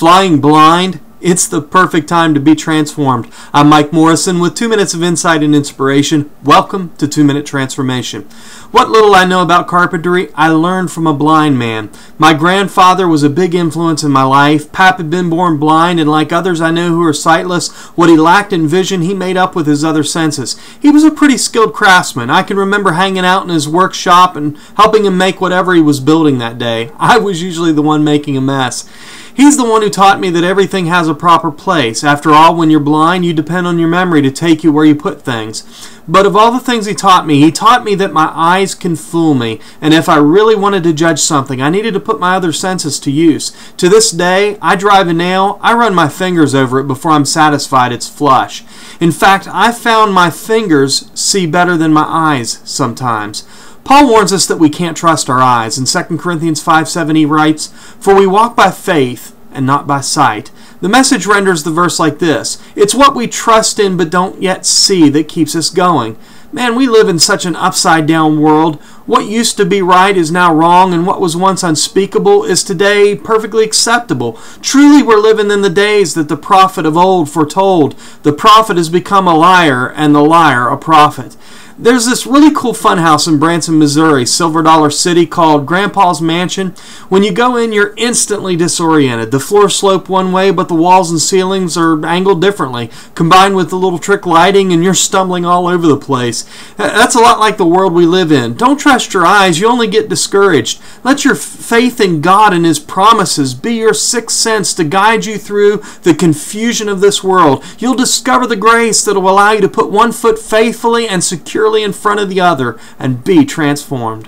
Flying blind? It's the perfect time to be transformed. I'm Mike Morrison with 2 minutes of insight and inspiration. Welcome to 2 Minute Transformation. What little I know about carpentry, I learned from a blind man. My grandfather was a big influence in my life. Pap had been born blind, and like others I know who are sightless, what he lacked in vision he made up with his other senses. He was a pretty skilled craftsman. I can remember hanging out in his workshop and helping him make whatever he was building that day. I was usually the one making a mess. He's the one who taught me that everything has a proper place. After all, when you're blind, you depend on your memory to take you where you put things. But of all the things he taught me that my eyes can fool me, and if I really wanted to judge something, I needed to put my other senses to use. To this day, I drive a nail, I run my fingers over it before I'm satisfied it's flush. In fact, I found my fingers see better than my eyes sometimes. Paul warns us that we can't trust our eyes. In 2 Corinthians 5:7 he writes, "For we walk by faith and not by sight." The Message renders the verse like this: "It's what we trust in but don't yet see that keeps us going." Man, we live in such an upside-down world. What used to be right is now wrong, and what was once unspeakable is today perfectly acceptable. Truly, we're living in the days that the prophet of old foretold. The prophet has become a liar, and the liar a prophet. There's this really cool fun house in Branson, Missouri, Silver Dollar City, called Grandpa's Mansion. When you go in, you're instantly disoriented. The floors slope one way, but the walls and ceilings are angled differently, combined with the little trick lighting, and you're stumbling all over the place. That's a lot like the world we live in. Don't trust your eyes. You only get discouraged. Let your faith in God and His promises be your sixth sense to guide you through the confusion of this world. You'll discover the grace that will allow you to put one foot faithfully and securely in front of the other and be transformed.